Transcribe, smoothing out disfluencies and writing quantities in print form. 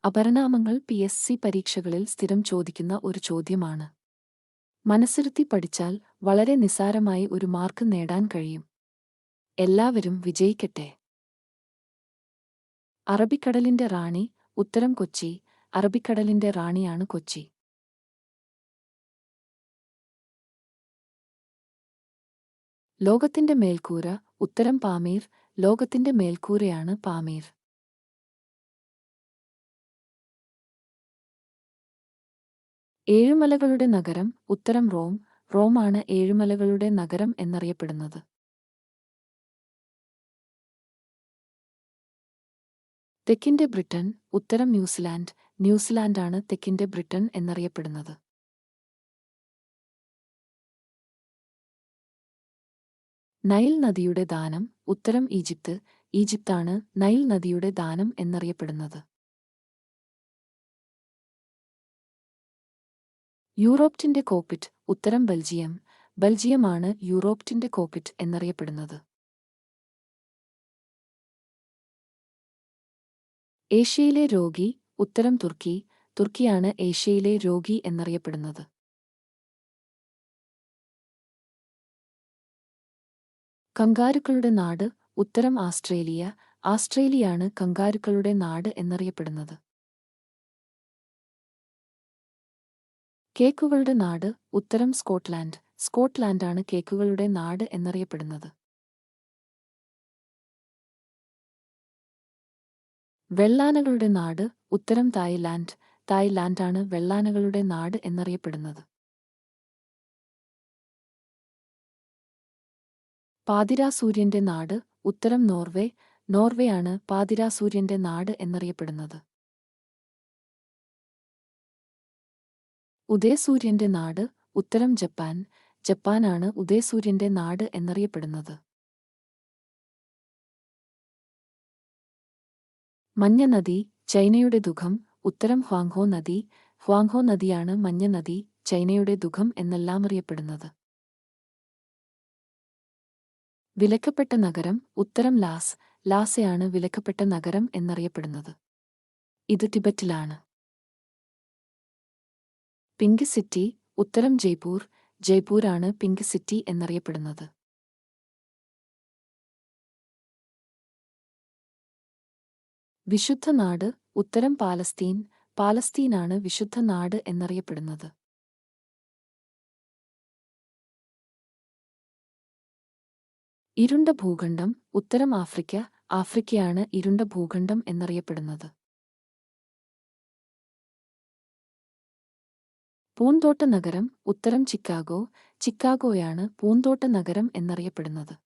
അപരനാമങ്ങൾ PSC പരീക്ഷകളിൽ സ്ഥിരം ചോദിക്കുന്ന ഒരു ചോദ്യമാണ്. മനസ്സിരുത്തി പഠിച്ചാൽ വളരെ നിസ്സാരമായി ഒരു മാർക്ക് നേടാൻ കഴിയും. എല്ലാവരും വിജയിക്കട്ടെ. അറബിക്കടലിന്റെ റാണി. ഉത്തരം കൊച്ചി. അറബിക്കടലിന്റെ റാണിയാണ് കൊച്ചി. ലോകത്തിന്റെ മേൽക്കൂര. ഉത്തരം പാമീർ. ലോകത്തിന്റെ മേൽക്കൂരയാണ് പാമീർ. ഏഴുമലകളുടെ നഗരം. ഉത്തരം റോം. റോമാണ് ഏഴുമലകളുടെ നഗരം എന്നറിയപ്പെടുന്നത്. തെക്കിന്റെ ബ്രിട്ടൻ. ഉത്തരം ന്യൂസിലാൻഡ്. ന്യൂസിലാൻഡാണ് തെക്കിന്റെ ബ്രിട്ടൻ എന്നറിയപ്പെടുന്നത്. നൈൽ നദിയുടെ ദാനം. ഉത്തരം ഈജിപ്ത്. ഈജിപ്താണ് നൈൽ നദിയുടെ ദാനം എന്നറിയപ്പെടുന്നത്. യൂറോപ്റ്റിന്റെ കോക്പിറ്റ്. ഉത്തരം ബെൽജിയം. ബെൽജിയമാണ് യൂറോപ്റ്റിന്റെ കോക്പിറ്റ് എന്നറിയപ്പെടുന്നത്. ഏഷ്യയിലെ രോഗി. ഉത്തരം തുർക്കി. തുർക്കിയാണ് ഏഷ്യയിലെ രോഗി എന്നറിയപ്പെടുന്നത്. കങ്കാരുക്കളുടെ നാട്. ഉത്തരം ആസ്ട്രേലിയ. ആസ്ട്രേലിയയാണ് കങ്കാരുക്കളുടെ നാട് എന്നറിയപ്പെടുന്നത്. കേക്കുകളുടെ നാട്. ഉത്തരം സ്കോട്ട്ലാൻഡ്. സ്കോട്ട്ലാൻഡാണ് കേക്കുകളുടെ നാട് എന്നറിയപ്പെടുന്നത്. വെള്ളാനകളുടെ നാട്. ഉത്തരം തായ്ലാൻഡ്. തായ്ലാൻഡാണ് വെള്ളാനകളുടെ നാട് എന്നറിയപ്പെടുന്നത്. പാതിരാസൂര്യന്റെ നാട്. ഉത്തരം നോർവേ. നോർവേയാണ് പാതിരാസൂര്യന്റെ നാട് എന്നറിയപ്പെടുന്നത്. ഉദയസൂര്യന്റെ നാട്. ഉത്തരം ജപ്പാൻ. ജപ്പാനാണ് ഉദയസൂര്യന്റെ നാട് എന്നറിയപ്പെടുന്നത്. മഞ്ഞ നദി. ചൈനയുടെ ദുഃഖം. ഉത്തരം ഹ്വാങ്ഹോ നദി. ഹ്വാങ്ഹോ നദിയാണ് മഞ്ഞ നദി, ചൈനയുടെ ദുഃഖം എന്നെല്ലാം അറിയപ്പെടുന്നത്. വിലക്കപ്പെട്ട നഗരം. ഉത്തരം ലാസ്. ലാസയാണ് വിലക്കപ്പെട്ട നഗരം എന്നറിയപ്പെടുന്നത്. ഇത് ടിബറ്റിലാണ്. Pink city. ഉത്തരം ജയ്പൂർ. ജയ്പൂരാണ് പിങ്ക് സിറ്റി എന്നറിയപ്പെടുന്നത്. വിശുദ്ധ നാട്. ഉത്തരം പാലസ്തീൻ. പാലസ്തീനാണ് വിശുദ്ധ നാട് എന്നറിയപ്പെടുന്നത്. ഇരുണ്ട ഭൂഖണ്ഡം. ഉത്തരം ആഫ്രിക്ക. ആഫ്രിക്കയാണ് ഇരുണ്ട ഭൂഖണ്ഡം എന്നറിയപ്പെടുന്നത്. പൂന്തോട്ട നഗരം. ഉത്തരം ചിക്കാഗോ. ചിക്കാഗോയാണ് പൂന്തോട്ട നഗരം എന്നറിയപ്പെടുന്നത്.